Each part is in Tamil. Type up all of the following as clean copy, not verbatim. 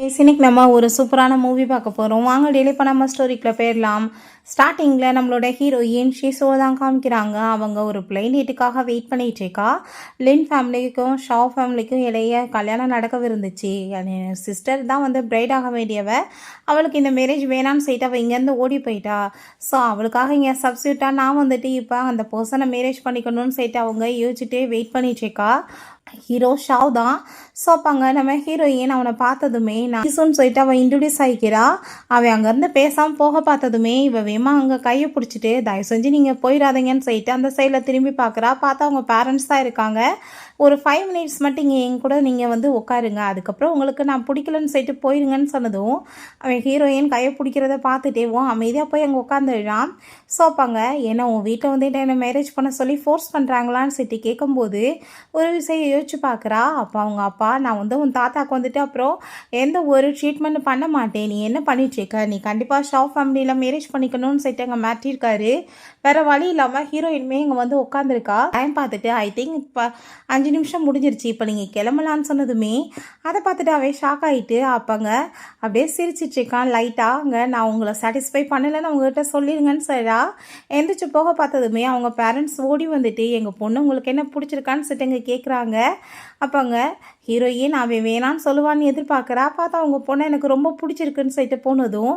இன்னைக்கு நம்ம ஒரு சூப்பரான மூவி பார்க்க போகிறோம். வாங்க டெய்லி இப்போ நம்ம ஸ்டோரிக்குள்ள போயிடலாம். ஸ்டார்டிங்கில் நம்மளோட ஹீரோயின் ஷீசோவை தான் காமிக்கிறாங்க. அவங்க ஒரு பிளைன் டேட்டுக்காக வெயிட் பண்ணிட்டு இருக்கா. லின் ஃபேமிலிக்கும் ஷா ஃபேமிலிக்கும் இடையே கல்யாணம் நடக்கவிருந்துச்சு. என் சிஸ்டர் தான் வந்து பிரைட் ஆக வேண்டியவ. அவளுக்கு இந்த மேரேஜ் வேணான்னு சொல்லிட்டு அவள் இங்கேருந்து ஓடி போயிட்டா. ஸோ அவளுக்காக இங்கே சப்ஸ்டியூட்டாக நான் வந்துட்டு இப்போ அந்த பர்சனை மேரேஜ் பண்ணிக்கணும்னு சொல்லிட்டு அவங்க யோசிச்சுட்டே வெயிட் பண்ணிட்டு இருக்கா. ஹீரோ ஷாவ் தான். ஸோ அப்பாங்க நம்ம ஹீரோயின் அவனை பார்த்ததுமே நான் சொல்லிட்டு அவன் இன்ட்ரடியூஸ் ஆகிக்கிறா. அவன் அங்கேருந்து பேசாமல் போக பார்த்ததுமே இவன் வேமா அங்கே கையை பிடிச்சிட்டு தயவு செஞ்சு நீங்கள் போயிடாதீங்கன்னு சொல்லிட்டு அந்த சைடில் திரும்பி பார்க்குறா. பார்த்தா அவங்க பேரண்ட்ஸ் தான் இருக்காங்க. ஒரு 5 மினிட்ஸ் மட்டும் இங்கே என் கூட நீங்கள் வந்து உட்காருங்க, அதுக்கப்புறம் உங்களுக்கு நான் பிடிக்கலன்னு சொல்லிட்டு போயிருங்கன்னு சொன்னதும் அவன் ஹீரோயின் கையை பிடிக்கிறத பார்த்துட்டேவும் அமைதியாக போய் அங்கே உட்காந்துடுறான். ஸோ அப்பாங்க ஏன்னா உன் வீட்டில் வந்துட்டு என்னை மேரேஜ் பண்ண சொல்லி ஃபோர்ஸ் பண்ணுறாங்களான்னு சொல்லிட்டு கேட்கும்போது ஒரு விஷயம் யோசிச்சு பார்க்குறா. அப்போ அவங்க அப்பா நான் வந்து உன் தாத்தாக்கு வந்துட்டு அப்புறம் எந்த ஒரு ட்ரீட்மெண்ட் பண்ண மாட்டேன், நீ என்ன பண்ணிட்டுருக்க, நீ கண்டிப்பாக ஷா ஃபேமிலியில் மேரேஜ் பண்ணிக்கணும்னு சொல்லிட்டு அங்கே மாற்றிருக்காரு. வேறு வழி இல்லாமல் ஹீரோயின்மே இங்கே வந்து உட்காந்துருக்கா. டைம் பார்த்துட்டு ஐ திங்க் இப்போ 5 நிமிஷம் முடிஞ்சிருச்சு, இப்போ நீங்கள் கிளம்பலான்னு சொன்னதுமே அதை பார்த்துட்டு அவன் ஷாக் ஆகிட்டு அப்போங்க அப்படியே சிரிச்சிட்ருக்கான் லைட்டாக. அங்கே நான் உங்களை சாட்டிஸ்ஃபை பண்ணலைன்னு அவங்ககிட்ட சொல்லிடுங்கன்னு சொல்கிறா. எந்திரிச்சு போக பார்த்ததுமே அவங்க பேரண்ட்ஸ் ஓடி வந்துட்டு எங்கள் பொண்ணு உங்களுக்கு என்ன பிடிச்சிருக்கான்னு சொல்லிட்டு இங்கே கேட்குறாங்க. அப்போங்க ஹீரோயின் அவன் வேணான்னு சொல்லுவான்னு எதிர்பார்க்குறா. பார்த்தா அவங்க பொண்ணை எனக்கு ரொம்ப பிடிச்சிருக்குன்னு சொல்லிட்டு போனதும்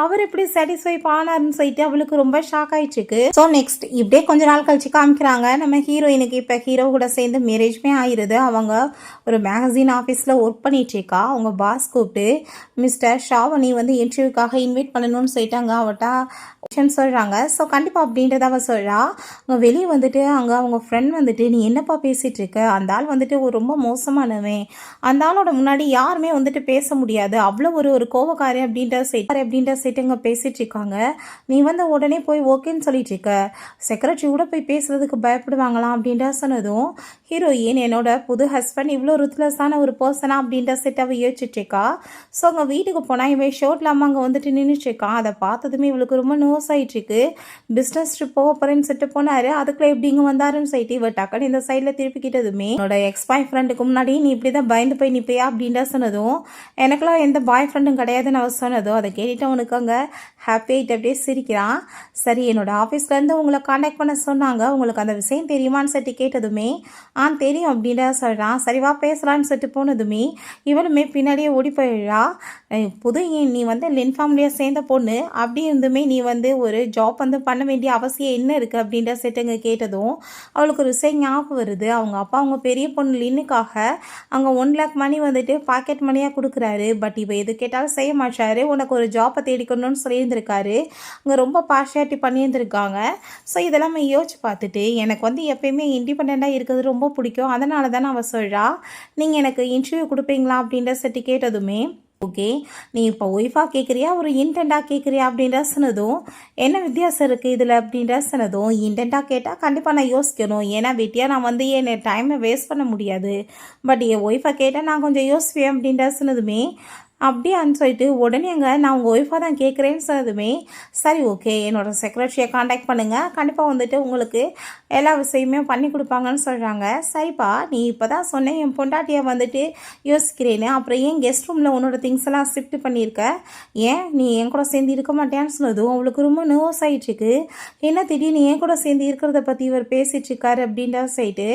அவர் எப்படி சாட்டிஸ்ஃபை ஆனார்னு சொல்லிட்டு அவளுக்கு ரொம்ப ஷாக் ஆகிடுச்சிருக்கு. ஸோ நெக்ஸ்ட் இப்படியே கொஞ்ச நாள் கழிச்சு காமிக்கிறாங்க. நம்ம ஹீரோயினுக்கு இப்போ ஹீரோ கூட சேர்ந்து மேரேஜ்மே ஆயிடுது. அவங்க ஒரு மேகசின் ஆஃபீஸில் ஒர்க் பண்ணிகிட்ருக்கா. அவங்க பாஸ் கூப்பிட்டு மிஸ்டர் ஷாவனி வந்து இன்டர்வியூக்காக இன்வைட் பண்ணணும்னு சொல்லிட்டாங்க அவட்ட சொல்கிறாங்க. ஸோ கண்டிப்பாக அப்படின்றத அவள் சொல்கிறா. அவங்க வெளியே வந்துட்டு அங்கே அவங்க ஃப்ரெண்ட் வந்துட்டு நீ என்னப்பா பேசிகிட்டு இருக்க, அந்த ஆள் வந்துட்டு ஒரு ரொம்ப மோசமானவன், அந்த ஆளோட முன்னாடி யாருமே வந்துட்டு பேச முடியாது, அவ்வளோ ஒரு கோவக்காரி அப்படின்ற செட்டு இங்கே பேசிகிட்டு இருக்காங்க. நீ வந்து உடனே போய் ஓகேன்னு சொல்லிட்டு இருக்க, செக்ரட்டரி கூட போய் பேசுறதுக்கு பயப்படுவாங்களாம் அப்படின்ற சொன்னதும் ஹீரோயின் என்னோட புது ஹஸ்பண்ட் இவ்வளோ ருத்லெஸ்ஸான ஒரு பர்சனா அப்படின்ற செட் அவள் யோசிச்சுட்ருக்கா. ஸோ அங்கே வீட்டுக்கு போனால் இவன் ஷோட் இல்லாமல் அங்கே வந்துட்டு நின்றுட்டுருக்கான். அதை பார்த்ததுமே இவளுக்கு ரொம்ப நோஸ் ஆகிட்டுருக்கு. பிஸ்னஸ் ட்ரிப் போக போகிறேன்னு சொல்லிட்டு போனார், அதுக்குள்ளே எப்படி இங்கே வந்தாருன்னு சொல்லிட்டு இவள் டக்குன்னு இந்த சைடில் திருப்பிக்கிட்டதுமே என்னோட எக்ஸ் பாய் ஃப்ரெண்டுக்கு முன்னாடி நீ இப்படி தான் பயந்து போய் நிற்பியா அப்படின்ற சொன்னதும் எனக்குலாம் எந்த பாய் ஃப்ரெண்டும் கிடையாதுன்னு அவள் சொன்னதும் அதை கேட்டுட்டு அவனுக்கு அங்கே ஹாப்பி ஆகிட்டு அப்படியே சிரிக்கிறான். சரி என்னோட ஆஃபீஸ்லேருந்து உங்களை காண்டாக்ட் பண்ண சொன்னாங்க, உங்களுக்கு அந்த விஷயம் தெரியுமான்னு சொல்லிட்டு கேட்டதுமே தெரியும் அப்படின்ற சொல்கிறான். சரிவா பேசலான்னு சொல்லிட்டு போனதுமே இவனுமே பின்னாடியே ஓடி போயிடுறா. புது நீ வந்து லின் ஃபேமிலியை சேர்ந்த பொண்ணு, அப்படி இருந்துமே நீ வந்து ஒரு ஜாப் வந்து பண்ண வேண்டிய அவசியம் என்ன இருக்குது அப்படின்ற செட்டுங்க கேட்டதும் அவளுக்கு ஒரு விஷயம் ஞாபகம் வருது. அவங்க அப்பா அவங்க பெரிய பொண்ணு லின்னுக்காக அங்கே 1 லேக் மணி வந்துட்டு பாக்கெட் மணியாக கொடுக்குறாரு. பட் இவ எது கேட்டாலும் செய்ய மாட்டாரு, உனக்கு ஒரு ஜாப்பை தேடிக்கணும்னு சொல்லியிருந்திருக்காரு. அங்கே ரொம்ப பார்ஷியாலிட்டி பண்ணியிருந்திருக்காங்க. ஸோ இதெல்லாம் யோசிச்சு பார்த்துட்டு எனக்கு வந்து எப்பயுமே இண்டிபெண்ட்டாக இருக்கிறது ரொம்ப பிடிக்கும், அதனால தானே அவள் சொல்கிறா. நீங்கள் எனக்கு இன்டர்வியூ கொடுப்பீங்களா அப்படின்ற செட்டு கேட்டதுமே ஓகே நீ இப்போ ஒய்ஃபாக கேட்குறியா ஒரு இன்டென்ட்டாக கேட்குறியா அப்படின்ற சொன்னதும் என்ன வித்தியாசம் இருக்குது இதில் அப்படின்ற சொன்னதும் இன்டென்ட்டாக கேட்டால் கண்டிப்பாக நான் யோசிக்கணும், ஏன்னா வெட்டியாக நான் வந்து என் டைமை வேஸ்ட் பண்ண முடியாது. பட் என் ஒய்ஃபாக கேட்டால் நான் கொஞ்சம் யோசிப்பேன் அப்படின்ற சொன்னதுமே அப்படியான்னு சொல்லிட்டு உடனே அங்கே நான் உங்கள் ஒய்ஃபாக தான் கேட்குறேன்னு சொன்னதுமே சரி ஓகே என்னோடய செக்ரட்டரியை காண்டாக்ட் பண்ணுங்கள், கண்டிப்பாக வந்துட்டு உங்களுக்கு எல்லா விஷயமே பண்ணி கொடுப்பாங்கன்னு சொல்கிறாங்க. சரிப்பா நீ இப்போ தான் சொன்னேன் என் பொண்டாட்டியை வந்துட்டு யோசிக்கிறேன்னு, அப்புறம் ஏன் கெஸ்ட் ரூமில் உன்னோட திங்ஸ் எல்லாம் ஷிஃப்ட் பண்ணியிருக்க, ஏன் நீ என் கூட சேர்ந்து இருக்க மாட்டேன்னு சொன்னதும் அவளுக்கு ரொம்ப நர்வஸ் ஆகிட்டுருக்கு. என்ன திடீர்னு என் கூட சேர்ந்து இருக்கிறத பற்றி இவர் பேசிகிட்ருக்காரு அப்படின்ற சொல்லிட்டு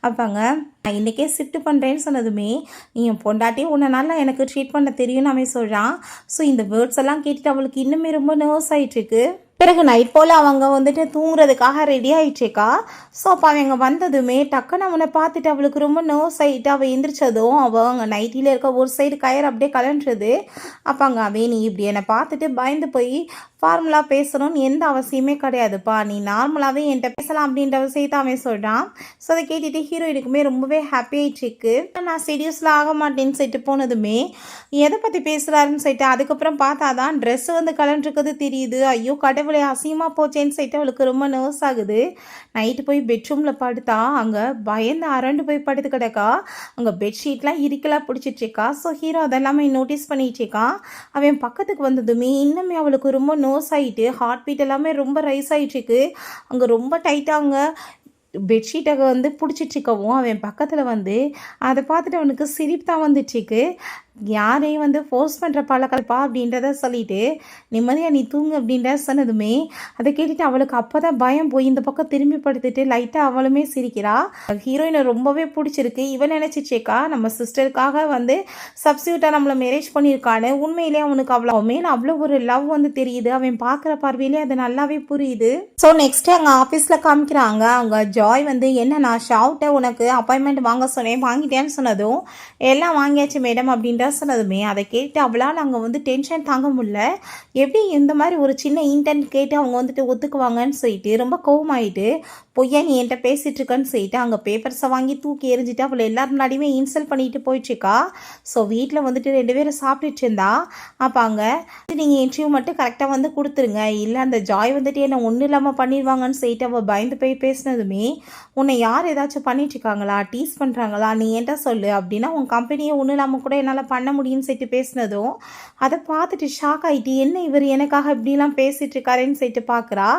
அப்போங்க நான் இன்றைக்கே ஷிஃப்ட் பண்ணுறேன்னு சொன்னதுமே நீ என் பொண்டாட்டி உன்னை நல்லா எனக்கு ட்ரீட் பண்ண தெரியும்னு அவன் சொல்கிறான். ஸோ இந்த வேர்ட்ஸ் எல்லாம் கேட்டுட்டு அவளுக்கு இன்னுமே ரொம்ப நர்வஸ் ஆகிட்டுருக்கு. பிறகு நைட் போல் அவங்க வந்துட்டு தூங்குறதுக்காக ரெடி ஆகிட்டுருக்கா. ஸோ அப்போ அவங்க வந்ததுமே டக்குன்னு அவனை பார்த்துட்டு அவளுக்கு ரொம்ப நர்வஸ் ஆகிட்டு அவள் எந்திரிச்சதும் அவள் அங்கே நைட்டியில் இருக்க ஒரு சைடு கயிறு அப்படியே கலண்டுறது. அப்போ அங்கே அவன் நீ இப்படி என்னை பார்த்துட்டு பயந்து போய் ஃபார்முலாக பேசணும்னு எந்த அவசியமே கிடையாதுப்பா, நீ நார்மலாகவே என்கிட்ட பேசலாம் அப்படின்ற விஷயத்தை அவன் சொல்கிறான். ஸோ அதை கேட்டுட்டு ஹீரோயினுக்குமே ரொம்பவே ஹாப்பி ஆகிட்டுருக்கு. நான் சீரியஸில் ஆக மாட்டேன்னு சொல்லிட்டு போனதுமே எதை பற்றி பேசுகிறாருன்னு சொல்லிட்டு அதுக்கப்புறம் பார்த்தா தான் ட்ரெஸ் வந்து கலண்டுருக்குது தெரியுது. ஐயோ கடவுளே அசிங்கமாக போச்சேன்னு சொல்லிட்டு அவளுக்கு ரொம்ப நர்வஸ் ஆகுது. நைட்டு போய் பெட்ரூமில் படுத்தா அங்கே பயந்து அரண்டு போய் படுத்து கிடக்கா. அங்கே பெட்ஷீட்லாம் இறுக்கலாக பிடிச்சிட்ருக்கா. ஸோ ஹீரோ அதெல்லாமே நோட்டீஸ் பண்ணிகிட்ருக்கான். அவன் பக்கத்துக்கு வந்ததுமே இன்னுமே அவளுக்கு ரொம்ப நோஸ் ஆகிட்டு ஹார்ட் பீட் எல்லாமே ரொம்ப ரைஸ் ஆகிட்டுருக்கு. அங்கே ரொம்ப டைட்டாக அங்கே பெட்ஷீட்டை வந்து பிடிச்சிட்ருக்கவும் அவன் பக்கத்தில் வந்து அதை பார்த்துட்டு அவனுக்கு சிரிப்பு தான் வந்துட்டுருக்கு. யாரையும் வந்து ஃபோர்ஸ் பண்ணுற பழக்கப்பா அப்படின்றத சொல்லிட்டு நிம்மதியாக நீ தூங்கு அப்படின்றத சொன்னதுமே அதை கேட்டுட்டு அவளுக்கு அப்போ தான் பயம் போய் இந்த பக்கம் திரும்பி படுத்துட்டு லைட்டாக அவளுமே சிரிக்கிறா. ஹீரோயினை ரொம்பவே பிடிச்சிருக்கு. இவன் நினச்சிச்சேக்கா நம்ம சிஸ்டருக்காக வந்து சப்ஸ்டியூட்டாக நம்மளை மேரேஜ் பண்ணியிருக்கான்னு. உண்மையிலே அவனுக்கு அவ்வளோ மேலே அவ்வளோ ஒரு லவ் வந்து தெரியுது. அவன் பார்க்குற பார்வையிலே அது நல்லாவே புரியுது. ஸோ நெக்ஸ்ட்டு அங்கே ஆஃபீஸில் காமிக்கிறாங்க. அங்கே ஜாய் வந்து என்ன நான் ஷவுட்டை உனக்கு அப்பாயின்மெண்ட் வாங்க சொன்னேன் வாங்கிட்டேன்னு சொன்னதும் எல்லாம் வாங்கியாச்சு மேடம் அப்படின்ற சொன்னதுமே அதை கேட்டு அவளால் அங்கே வந்து டென்ஷன் தாங்க முடியல. எப்படி இந்த மாதிரி ஒரு சின்ன இன்டென்ட் கேட்டு அவங்க வந்துட்டு ஒத்துக்குவாங்கன்னு சொல்லிட்டு ரொம்ப கோவமாயிட்டு பொய்யா நீ என்கிட்ட பேசிகிட்டு இருக்கன்னு சொல்லிட்டு அங்கே பேப்பர்ஸை வாங்கி தூக்கி எறிஞ்சிட்டு அவளை எல்லாரும் முன்னாடியுமே இன்சல்ட் பண்ணிட்டு போயிடுச்சுக்கா. ஸோ வீட்டில் வந்துட்டு 2 பேரும் சாப்பிட்டுட்டு இருந்தா. அப்போ அங்கே நீங்கள் இன்டர்வியூ மட்டும் கரெக்டாக வந்து கொடுத்துருங்க, இல்லை அந்த ஜாய் வந்துட்டு என்னை ஒன்றும் இல்லாமல் பண்ணிடுவாங்கன்னு சொல்லிட்டு அவள் பயந்து போய் பேசினதுமே உன்னை யார் ஏதாச்சும் பண்ணிட்டு இருக்காங்களா டீஸ் பண்ணுறாங்களா நீ என்கிட்ட சொல்லு அப்படின்னா உன் கம்பெனியை ஒன்றும் இல்லாமல் கூட என்னால் பண்ண முடியும்னு சொல்லிட்டு பேசினதும் அதை பார்த்துட்டு ஷாக் ஆகிட்டு என்ன இவர் எனக்காக இப்படிலாம் பேசிகிட்டு இருக்காருன்னு சொல்லிட்டு பார்க்குறா.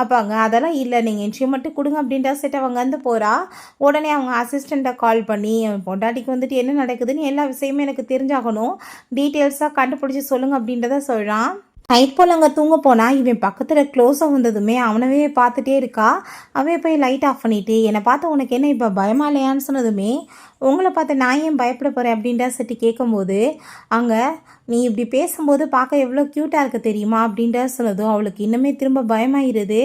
அப்போ அங்கே அதெல்லாம் இல்லை நீங்கள் இன்டர்வியூ மட்டும் கொடுங்க அப்படின்ற சொல்லிட்டு அவங்க வந்து போகிறா. உடனே அவங்க அசிஸ்டண்ட்டை கால் பண்ணி பொண்டாட்டிக்கு வந்துட்டு என்ன நடக்குதுன்னு எல்லா விஷயமும் எனக்கு தெரிஞ்சாகணும், டீட்டெயில்ஸாக கண்டுபிடிச்சி சொல்லுங்கள் அப்படின்றத சொல்கிறான். நைட் போல் அங்கே தூங்க போனால் இவன் பக்கத்தில் க்ளோஸாக வந்ததுமே அவனவே பார்த்துட்டே இருக்கா. அவன் போய் லைட் ஆஃப் பண்ணிவிட்டு என்னை பார்த்து உனக்கு என்ன இப்போ பயமா இல்லையான்னு சொன்னதுமே உங்களை பார்த்து நான் ஏன் பயப்பட போகிறேன் அப்படின்ற சட்டி கேட்கும்போது அங்கே நீ இப்படி பேசும்போது பார்க்க எவ்வளோ க்யூட்டாக இருக்க தெரியுமா அப்படின்ற சொன்னதும் அவளுக்கு இன்னுமே திரும்ப பயமாயிருது.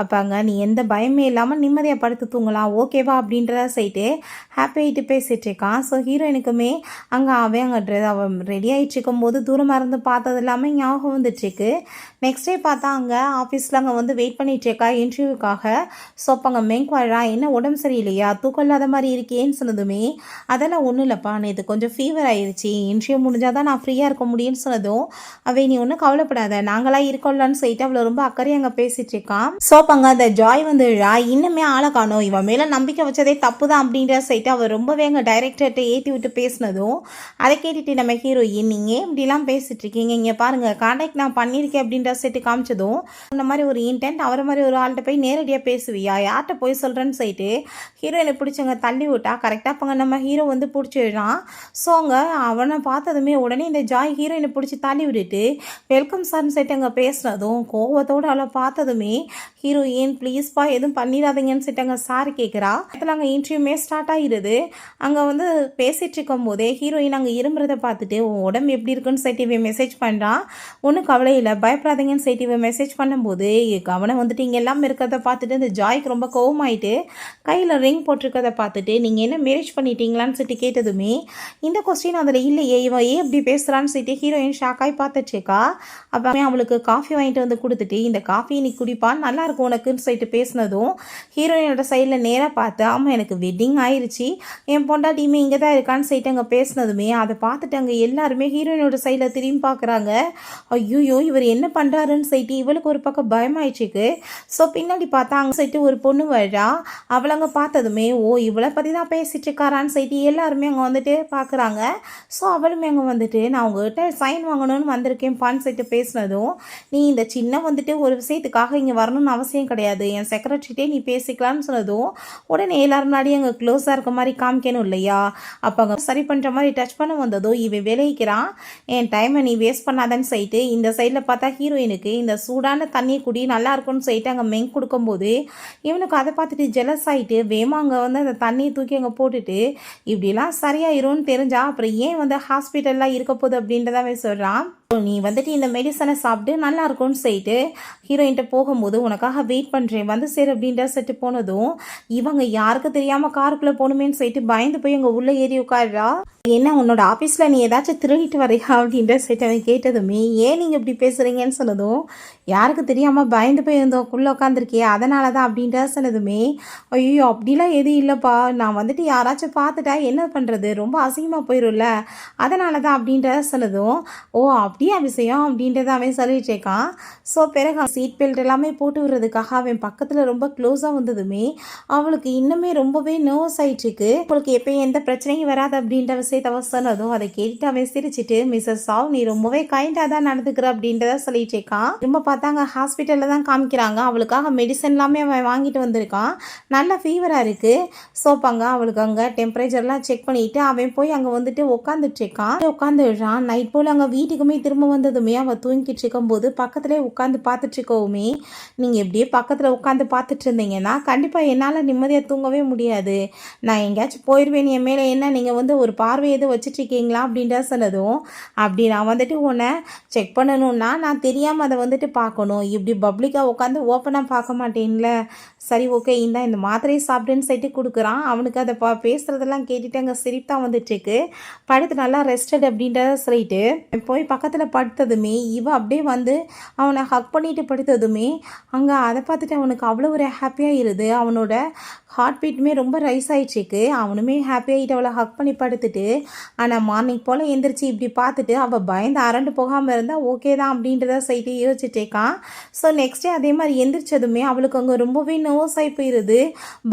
அப்போ அங்கே நீ எந்த பயமே இல்லாமல் நிம்மதியாக படுத்து தூங்கலாம் ஓகேவா அப்படின்றத சொல்லிட்டு ஹாப்பி ஆகிட்டு பேசிகிட்டு இருக்கான். ஸோ ஹீரோயினுக்குமே அங்கே அவன் ரெடி ஆகிட்டு இருக்கும்போது தூரமாக இருந்து பார்த்தது எல்லாமே ஞாபகம் வந்துட்டுருக்கு. நெக்ஸ்ட் டே பார்த்தா அங்கே ஆஃபீஸில் அங்கே வந்து வெயிட் பண்ணிகிட்டு இருக்கா இன்டர்வியூக்காக. ஸோ அப்போ அங்கே மெங்க் வாழ்றா என்ன உடம்பு சரியில்லையா தூக்கம் இல்லாத மாதிரி இருக்கேன்னு சொன்னதுமே அதெல்லாம் ஒன்றும் இல்லைப்பா நேற்று கொஞ்சம் ஃபீவர் ஆயிடுச்சு, இன்டர்வியூ முடிஞ்சால் தான் நான் ஃப்ரீயாக இருக்க முடியும்னு சொன்னதும் அவை நீ ஒன்றும் கவலைப்படாத நாங்களாம் இருக்கோம்லான்னு சொல்லிட்டு அவளை ரொம்ப அக்கறையாக அங்கே பேசிகிட்டு இருக்கான். ஸோ அப்போ அங்கே அந்த ஜாய் வந்து இன்னுமே ஆளை காணும் இவன் மேலே நம்பிக்கை வச்சதே தப்பு தான் அப்படின்ற சொல்லிட்டு அவள் ரொம்பவே அங்கே டைரக்டர்கிட்ட ஏற்றி விட்டு பேசினதும் அதை கேட்டுட்டு நம்ம ஹீரோயின் நீங்கள் இப்படிலாம் பேசிகிட்டு இருக்கீங்க இங்கே பாருங்கள் கான்டாக்ட் நான் பண்ணியிருக்கேன் அப்படின்ற செட்டு காமிச்சதும் இந்த மாதிரி ஒரு இன்டென்ட் அவரை மாதிரி ஒரு ஆள்கிட்ட போய் நேரடியாக பேசுவியா யார்கிட்ட போய் சொல்கிறேன்னு சொல்லிட்டு ஹீரோயினை பிடிச்சவங்க தள்ளி விட்டா கரெக்டாக அப்போ நம்ம ஹீரோ வந்து பிடிச்சிடுறான். ஸோ அங்கே அவனை பார்த்ததுமே உடனே இந்த ஜாய் ஹீரோயினை பிடிச்சி தள்ளி விட்டுட்டு வெல்கம் சார்னு சொல்லிட்டு அங்கே பேசினதும் கோவத்தோடு அவளை பார்த்ததுமே ஹீரோயின் ப்ளீஸ்ப்பா எதுவும் பண்ணிடாதீங்கன்னு சொல்லிட்டு அங்கே சாரி கேட்குறா. அதில் அங்கே இன்டர்வியூமே ஸ்டார்ட் ஆகிடுது. அங்கே வந்து பேசிகிட்டு இருக்கும் போதே ஹீரோயின் அங்கே இரும்புறதை பார்த்துட்டு உன் உடம்பு எப்படி இருக்குன்னு சொல்லிட்டு மெசேஜ் பண்ணுறான். ஒன்றும் கவலை இல்லை பயப்படாதீங்கன்னு சொல்லிட்டு மெசேஜ் பண்ணும்போது அவனை வந்துட்டு இங்கே எல்லாம் இருக்கிறத பார்த்துட்டு இந்த ஜாய்க்கு ரொம்ப கோவமாயிட்டு கையில் ரிங் போட்டிருக்கதை பார்த்துட்டு நீங்கள் என்ன மேரேஜ் பண்ணிட்டீங்களான்னு சொல்லிட்டு கேட்டதுமே இந்த கொஸ்டின் அதில் இல்லையே இவன் ஏன் இப்படி பேசுகிறான்னு சொல்லிட்டு ஹீரோயின் ஷாக்காய் பார்த்துச்சேக்கா. அப்போ அவளுக்கு காஃபி வாங்கிட்டு வந்து கொடுத்துட்டு இந்த காஃபி நீ குடிப்பான் நல்லா இருக்கும் உனக்குன்னு சொல்லிட்டு பேசினதும் ஹீரோயினோட சைடில் நேராக பார்த்து ஆமாம் எனக்கு வெட்டிங் ஆயிடுச்சு என் பொண்டாட்டியுமே இங்கே தான் இருக்கான்னு சொல்லிட்டு அங்கே பேசினதுமே அதை பார்த்துட்டு அங்கே எல்லாருமே ஹீரோயினோட சைடில் திரும்பி பார்க்குறாங்க. ஐயோ இவர் என்ன பண்ணுறாருன்னு சொல்லிட்டு இவளுக்கு ஒரு பக்கம் பயமாயிடுச்சுக்கு. ஸோ பின்னாடி பார்த்தா அங்கே சொல்லிட்டு ஒரு பொண்ணு வரா. அவளை அங்கே பார்த்ததுமே ஓ இவளை பற்றி தான் பேசிட்டு இருக்காரான்னு சொல்லிட்டு எல்லாருமே அங்கே வந்துட்டு பார்க்குறாங்க. ஸோ அவளுமே அங்கே வந்துட்டு நான் உங்கள்கிட்ட சைன் வாங்கணும்னு வந்திருக்கேன்ப்பான்னு சொல்லிட்டு பேசினதும் நீ இந்த சின்ன வந்துட்டு ஒரு விஷயத்துக்காக இங்கே வரணும்னு அவசியம் கிடையாது என் செக்ரட்டரிட்டே நீ பேசிக்கலான்னு சொன்னதும் உடனே எல்லாரும் முன்னாடி அங்கே க்ளோஸாக இருக்க மாதிரி காமிக்கணும் இல்லையா. அப்போ அங்கே சரி பண்ணுற மாதிரி டச் பண்ண வந்ததும் இவன் விளைவிக்கிறான் என் டைமை நீ வேஸ்ட் பண்ணாதன்னு சொல்லிட்டு இந்த சைடில் பார்த்தா ஹீரோயினுக்கு இந்த சூடான தண்ணியை குடி நல்லா இருக்கும்னு சொல்லிட்டு அங்கே மெங்க் கொடுக்கும்போது இவனுக்கு அதை பார்த்துட்டு ஜெலஸ் ஆகிட்டு வேமா அங்கே வந்து அந்த தண்ணியை தூக்கி அங்கே போட்டுட்டு இப்படிலாம் சரியாயிரும்னு தெரிஞ்சா அப்புறம் ஏன் வந்து ஹாஸ்பிட்டல்லாம் இருக்க போகுது அப்படின்றதாவே சொல்கிறான். நீ வந்துட்டு இந்த மெடிசனை சாப்பிட்டு நல்லா இருக்கும்னு சொல்லிட்டு ஹீரோயின்ட்ட போகும்போது உனக்காக வெயிட் பண்ணுறேன் வந்து சரி அப்படின்ற செட்டு போனதும் இவங்க யாருக்கு தெரியாமல் காருக்குள்ளே போகணுமேன்னு சொல்லிட்டு பயந்து போய் அங்கே உள்ளே ஏறி உட்காடுறா. என்ன உன்னோட ஆஃபீஸில் நீ ஏதாச்சும் திருடிட்டு வரையா அப்படின்ற செட்டு அவன் கேட்டதுமே ஏன் நீங்கள் இப்படி பேசுகிறீங்கன்னு சொன்னதும் யாருக்கு தெரியாமல் பயந்து போய் இருந்தோம் உள்ளே உட்காந்துருக்கியே அதனால தான் அப்படின்ற சொன்னதுமே ஐயோ அப்படிலாம் எதுவும் இல்லைப்பா நான் வந்துட்டு யாராச்சும் பார்த்துட்டா என்ன பண்ணுறது ரொம்ப அசிங்கமாக போயிடும்ல அதனால தான் அப்படின்ற சொன்னதும் ஓ அப்படியே விஷயம் அப்படின்றத அவன் சொல்லிட்டு இருக்கான். ஸோ பிறகு சீட் பெல்ட் எல்லாமே போட்டு விடுறதுக்காக அவன் பக்கத்தில் ரொம்ப க்ளோஸாக வந்ததுமே அவளுக்கு இன்னுமே ரொம்பவே நர்வஸ் ஆயிட்டுருக்கு. அவளுக்கு எப்பயும் எந்த பிரச்சனையும் வராது அப்படின்ற விஷயத்த அவ சொன்னதும் அதை கேட்டுட்டு அவன் சிரிச்சிட்டு, மிஸ்ஸஸ் சாவ் நீ ரொம்பவே கைண்டாக தான் நடந்துக்கிற அப்படின்றத சொல்லிட்டு இருக்கான். திரும்ப பார்த்தாங்க ஹாஸ்பிட்டலில் தான் காமிக்கிறாங்க. அவளுக்காக மெடிசன் எல்லாமே அவன் வாங்கிட்டு வந்திருக்கான். நல்ல ஃபீவராக இருக்குது. ஸோ அவளுக்கு அங்கே டெம்பரேச்சர்லாம் செக் பண்ணிட்டு அவன் போய் அங்கே வந்துட்டு உட்காந்துட்டு இருக்கான். உட்காந்துடுறான். நைட் போல் அங்கே வீட்டுக்குமே திரும்ப வந்ததுமே அவள் தூங்கிட்டு இருக்கும்போது பக்கத்துலேயே உட்காந்து பார்த்துட்டு இருக்கவுமே, நீங்கள் எப்படியே பக்கத்தில் உட்காந்து பார்த்துட்டு இருந்தீங்கன்னா கண்டிப்பாக என்னால் நிம்மதியாக தூங்கவே முடியாது. நான் எங்கேயாச்சும் போயிடுவேன். என் மேலே என்ன நீங்கள் வந்து ஒரு பார்வை எதுவும் வச்சுட்ருக்கீங்களா அப்படின்ற சொன்னதும், அப்படி நான் வந்துட்டு உன்னை செக் பண்ணணுன்னா நான் தெரியாமல் அதை வந்துட்டு பார்க்கணும். இப்படி பப்ளிக்காக உட்காந்து ஓப்பனாக பார்க்க மாட்டேன்ல. சரி ஓகே இந்த மாத்திரையை சாப்பிடுன்னு சொல்லிட்டு கொடுக்குறான். அவனுக்கு அதை பேசுகிறதெல்லாம் கேட்டுட்டு அங்கே சிரிப்பு தான் வந்துட்டுருக்கு. படுத்து நல்லா ரெஸ்டட் அப்படின்றத சொல்லிட்டு போய் பக்கத்தில் படுத்ததுமே இவ அப்படியே வந்து அவனை ஹக் பண்ணிட்டு படுத்ததுமே அங்கே அதை பார்த்துட்டு அவனுக்கு அவ்வளோ ஒரு ஹாப்பியாக இருது. அவனோட ஹார்ட் பீட்டுமே ரொம்ப ரைஸ் ஆகிடுச்சிருக்கு. அவனுமே ஹாப்பியாகிட்டு அவளை ஹக் பண்ணி படுத்துட்டு, ஆனால் மார்னிங் போல் எந்திரிச்சு இப்படி பார்த்துட்டு அவள் பயந்து அரண்டு போகாமல் இருந்தால் ஓகே தான் அப்படின்றத சொல்லிட்டு யோசிச்சுட்டேக்கான். ஸோ நெக்ஸ்ட் டே அதே மாதிரி எந்திரிச்சதுமே அவளுக்கு அங்கே ரொம்பவே நர்வஸ் ஆகி போயிடுது.